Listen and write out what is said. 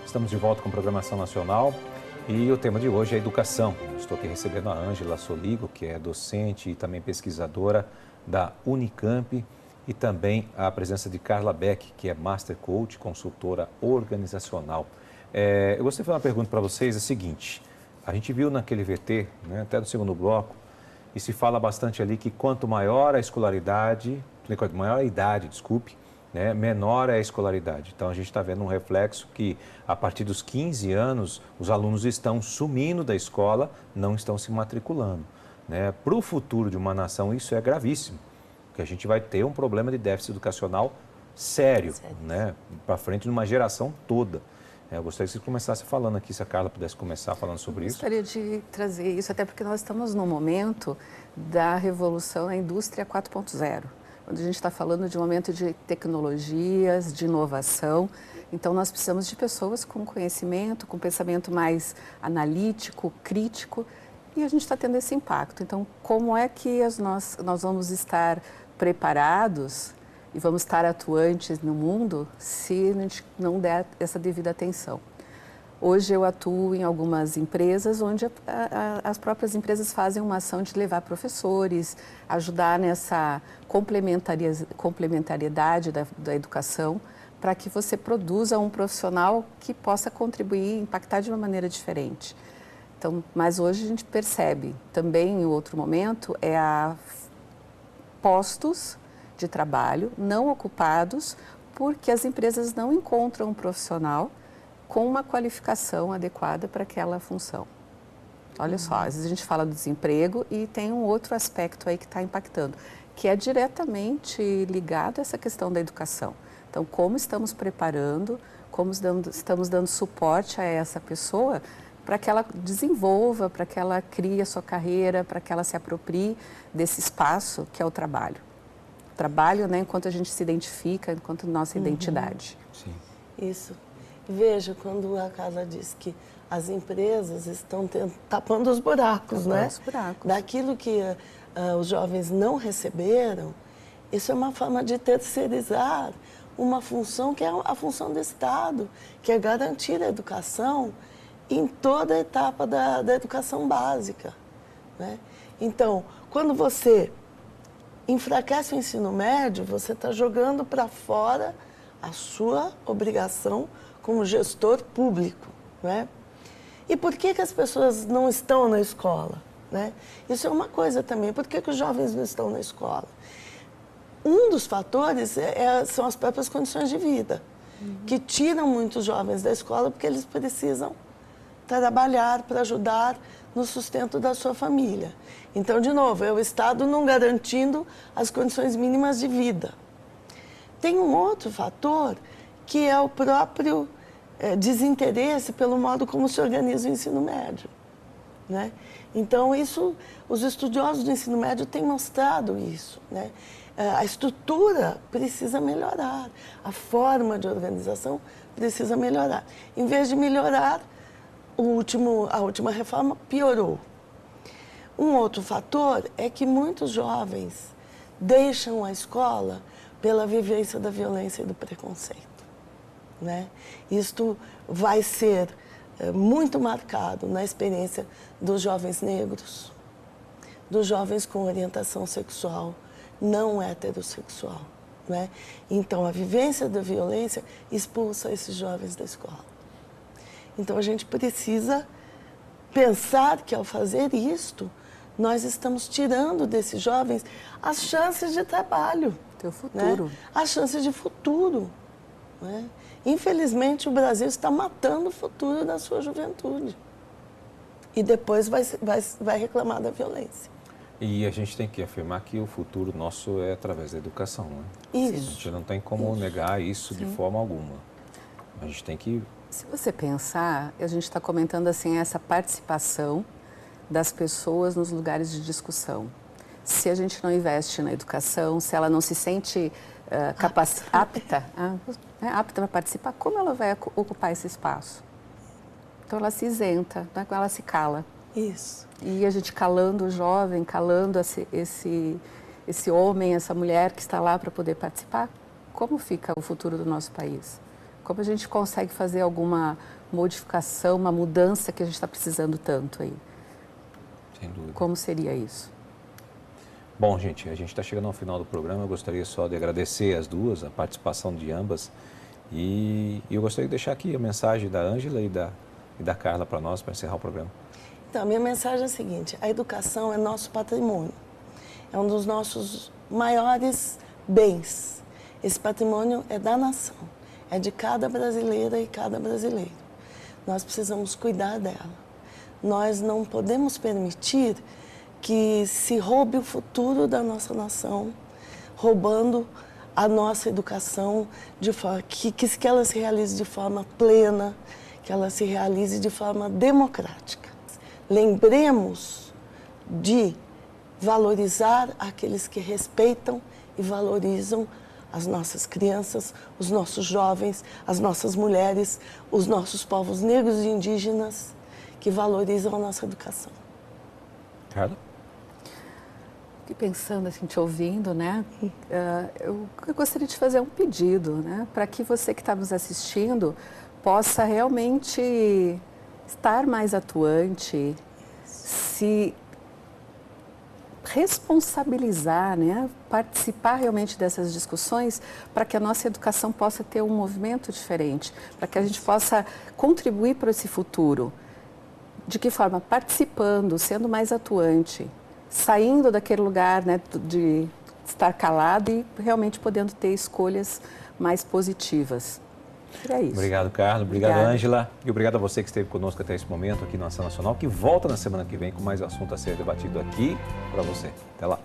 Estamos de volta com programação nacional e o tema de hoje é educação. Estou aqui recebendo a Ângela Soligo, que é docente e também pesquisadora da Unicamp, e também a presença de Carla Beck, que é Master Coach, consultora organizacional. Eu gostaria de fazer uma pergunta para vocês, é a seguinte: a gente viu naquele VT, né, até no segundo bloco, e se fala bastante ali que quanto maior a escolaridade, maior a idade, desculpe, né, menor é a escolaridade. Então, a gente está vendo um reflexo que, a partir dos 15 anos, os alunos estão sumindo da escola, não estão se matriculando, né? Para o futuro de uma nação, isso é gravíssimo, porque a gente vai ter um problema de déficit educacional sério, né, para frente de uma geração toda. Eu gostaria que você começasse falando aqui, se a Carla pudesse começar falando sobre isso. Eu gostaria de trazer isso, até porque nós estamos no momento da revolução na indústria 4.0. Onde a gente está falando de um momento de tecnologias, de inovação. Então, nós precisamos de pessoas com conhecimento, com pensamento mais analítico, crítico, e a gente está tendo esse impacto. Então, como é que nós vamos estar preparados e vamos estar atuantes no mundo se a gente não der essa devida atenção? Hoje eu atuo em algumas empresas onde as próprias empresas fazem uma ação de levar professores, ajudar nessa complementariedade da educação, para que você produza um profissional que possa contribuir, impactar de uma maneira diferente. Então, mas hoje a gente percebe também, em outro momento, postos de trabalho não ocupados porque as empresas não encontram um profissional com uma qualificação adequada para aquela função. Olha só, às vezes a gente fala do desemprego e tem um outro aspecto aí que está impactando, que é diretamente ligado a essa questão da educação. Então, como estamos preparando, como estamos dando suporte a essa pessoa para que ela desenvolva, para que ela crie a sua carreira, para que ela se aproprie desse espaço que é o trabalho. O trabalho, né, enquanto a gente se identifica, enquanto nossa identidade. Sim. Isso. Veja, quando a Carla diz que as empresas estão tapando os buracos, né? Os buracos. Daquilo que os jovens não receberam, isso é uma forma de terceirizar uma função que é a função do Estado, que é garantir a educação em toda a etapa da educação básica, né? Então, quando você enfraquece o ensino médio, você está jogando para fora a sua obrigação como gestor público, né? E por que as pessoas não estão na escola, né? Isso é uma coisa também. Por que os jovens não estão na escola? Um dos fatores são as próprias condições de vida, que tiram muitos jovens da escola porque eles precisam trabalhar para ajudar no sustento da sua família. Então, de novo, é o Estado não garantindo as condições mínimas de vida. Tem um outro fator que é o próprio desinteresse pelo modo como se organiza o ensino médio, né? Então, os estudiosos do ensino médio têm mostrado isso, né? A estrutura precisa melhorar, a forma de organização precisa melhorar. Em vez de melhorar, a última reforma piorou. Um outro fator é que muitos jovens deixam a escola pela vivência da violência e do preconceito, né? Isto vai ser muito marcado na experiência dos jovens negros, dos jovens com orientação sexual não heterossexual, né? Então, a vivência da violência expulsa esses jovens da escola. Então, a gente precisa pensar que, ao fazer isto, nós estamos tirando desses jovens as chances de trabalho. Teu futuro. Né? As chances de futuro, né? Infelizmente, o Brasil está matando o futuro da sua juventude. E depois vai reclamar da violência. E a gente tem que afirmar que o futuro nosso é através da educação, né? Isso. A gente não tem como negar isso de forma alguma. A gente tem que... Se você pensar, a gente está comentando assim, essa participação das pessoas nos lugares de discussão. Se a gente não investe na educação, se ela não se sente apta para participar, como ela vai ocupar esse espaço? Então ela se isenta, né? Ela se cala. Isso. E a gente calando o jovem, calando esse homem, essa mulher que está lá para poder participar, como fica o futuro do nosso país? Como a gente consegue fazer alguma modificação, uma mudança que a gente está precisando tanto aí? Sem dúvida. Como seria isso? Bom, gente, a gente está chegando ao final do programa. Eu gostaria só de agradecer as duas, a participação de ambas. E eu gostaria de deixar aqui a mensagem da Ângela e da Carla para nós, para encerrar o programa. Então, a minha mensagem é a seguinte: a educação é nosso patrimônio, é um dos nossos maiores bens. Esse patrimônio é da nação, é de cada brasileira e cada brasileiro. Nós precisamos cuidar dela. Nós não podemos permitir que se roube o futuro da nossa nação, roubando a nossa educação, de forma que ela se realize de forma plena, que ela se realize de forma democrática. Lembremos de valorizar aqueles que respeitam e valorizam as nossas crianças, os nossos jovens, as nossas mulheres, os nossos povos negros e indígenas, que valorizam a nossa educação. Carla? Fiquei pensando, assim, te ouvindo, né? Eu gostaria de fazer um pedido, né? Para que você que está nos assistindo possa realmente estar mais atuante, se responsabilizar, né? Participar realmente dessas discussões para que a nossa educação possa ter um movimento diferente, para que a gente possa contribuir para esse futuro. De que forma? Participando, sendo mais atuante, saindo daquele lugar, né, de estar calado e realmente podendo ter escolhas mais positivas. É isso. Obrigado, Carlos. Obrigado, Ângela. E obrigado a você que esteve conosco até esse momento aqui no Ação Nacional, que volta na semana que vem com mais assunto a ser debatido aqui para você. Até lá.